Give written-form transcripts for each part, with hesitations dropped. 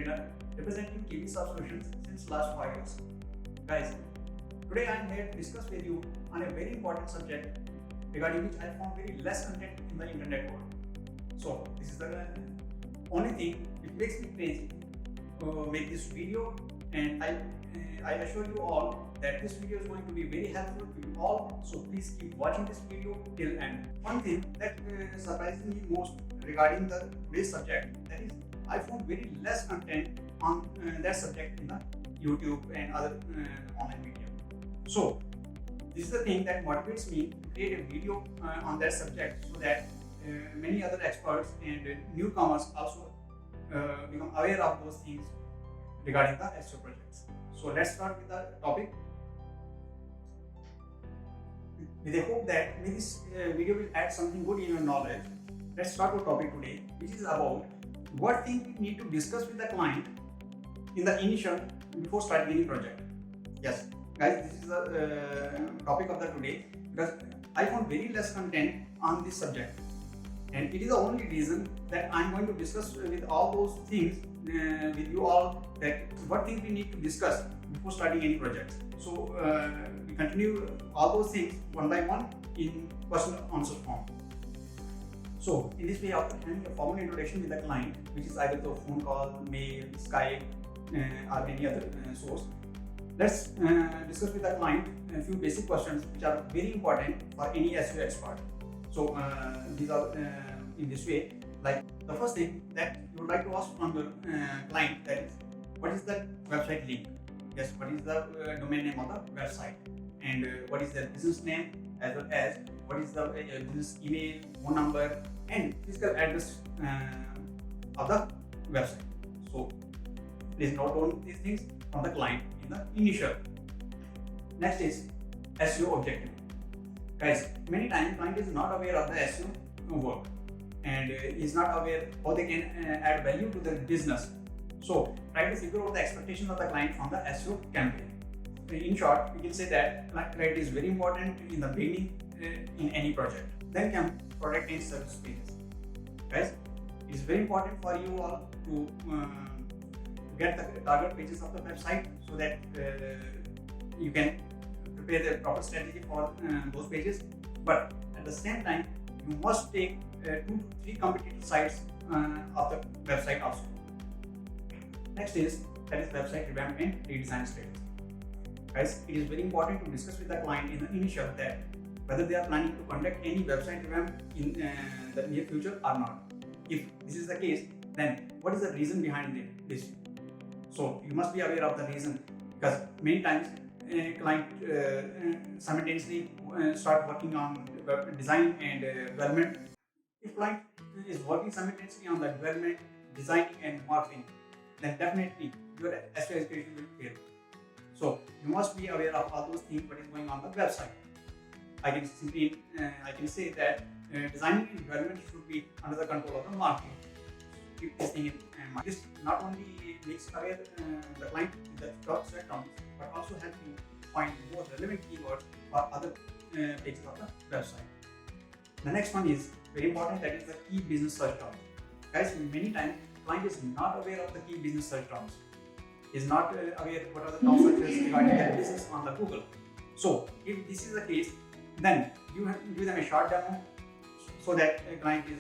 trainer representing Kbizsoft solutions since last 5 years. Guys, today I am here to discuss with you on a very important subject regarding which I found very less content in the internet world. So this is the only thing which makes me crazy to make this video, and I assure you all that this video is going to be very helpful to you all, so please keep watching this video till end. One thing that surprises me most regarding today's subject, that is I found very less content on that subject in the YouTube and other online media. So this is the thing that motivates me to create a video on that subject, so that many other experts and newcomers also become aware of those things regarding the SEO projects. So let's start with the topic. With a hope that this video will add something good in your knowledge, let's start the topic today, which is about what things we need to discuss with the client in the initial before starting any project. Yes, guys, this is the topic of the today, because I found very less content on this subject, and it is the only reason that I'm going to discuss with all those things with you all, that what things we need to discuss before starting any project. So we continue all those things one by one in question answer form. So in this way, after having a formal introduction with the client, which is either the phone call, mail, Skype, or any other source, let's discuss with the client a few basic questions which are very important for any SEO expert. So these are in this way. Like the first thing that you would like to ask from the client, that is, what is the website link? Yes, what is the domain name of the website, and what is the business name, as well as what is the business email, phone number, and physical address of the website. So please note down these things from the client in the initial. Next is SEO objective. Guys, many times client is not aware of the SEO work, and is not aware how they can add value to their business. So try to figure out the expectations of the client from the SEO campaign. In short, we can say that client is very important in the beginning in any project. Then come product and service pages. Guys, it is very important for you all to get the target pages of the website, so that you can prepare the proper strategy for those pages. But at the same time, you must take 2 to 3 competitor sites of the website also. Next is website revamp and redesign status. Guys, it is very important to discuss with the client in the initial that whether they are planning to conduct any website revamp in the near future or not. If this is the case, then what is the reason behind this? So you must be aware of the reason, because many times client simultaneously start working on design and development. If client is working simultaneously on the development, designing and marketing, then definitely your SEO education will fail. So you must be aware of all those things what is going on the website. I can say that designing and development should be under the control of the marketing. Keep this thing in mind. This not only makes aware the client with the top search terms, but also help you find more relevant keywords for other pages of the website. The next one is very important, that is the key business search terms. Guys, many times client is not aware of the key business search terms, is not aware what are the top searches regarding their business on the Google. So if this is the case, then you have to give them a short demo, so that a client is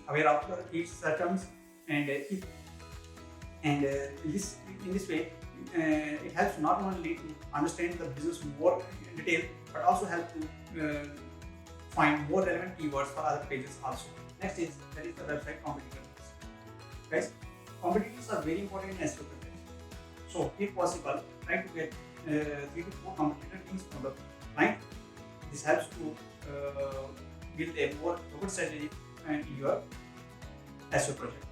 aware of the key search terms, and in this way it helps not only to understand the business more in detail, but also help to find more relevant keywords for other pages also. Next is the website competitors. Guys, competitors are very important in SEO projects. So if possible, try to get 3 to 4 competitor links from the client. This helps to build a more robust strategy in your SEO project.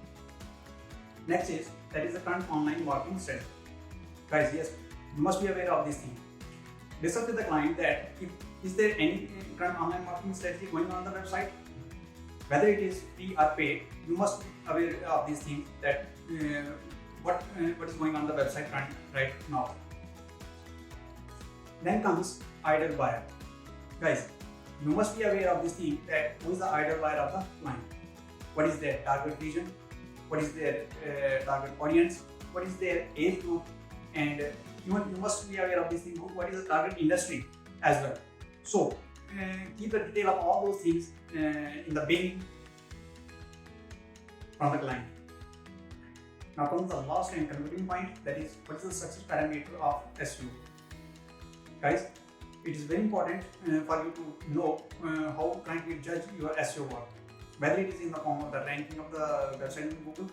Next is the current online marketing strategy. Guys, yes, you must be aware of this thing. Discuss with the client that is there any current online marketing strategy going on the website, whether it is free or paid. You must be aware of these things, that what is going on the website right now. Then comes ideal buyer. Guys, you must be aware of this thing, that who is the ideal buyer of the client, what is their target region, what is their target audience, what is their age group, and even you must be aware of this thing, what is the target industry as well. So keep the detail of all those things in the beginning from the client. Now comes the last and concluding point, that is what is the success parameter of SEO. Guys, it is very important for you to know how client will judge your SEO work, whether it is in the form of the ranking of the website in Google,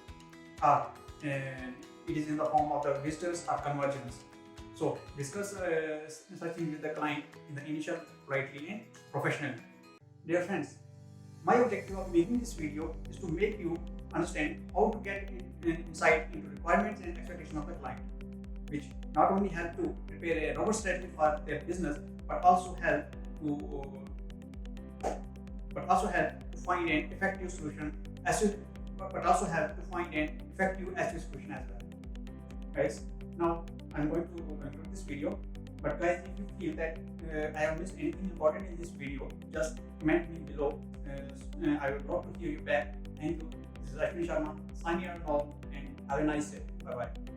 or it is in the form of the visitors or conversions. So discuss such things with the client in the initial, rightly and professionally. Dear friends, my objective of making this video is to make you understand how to get insight into requirements and expectations of the client, which not only help to prepare a robust strategy for their business, but also help to find an effective solution SEO solution as well. Guys, now I'm going to conclude this video. But guys, if you feel that I have missed anything important in this video, just comment me below. I would love to hear you back. Thank you. This is Ashwin Sharma signing out, and have a nice day. Bye bye.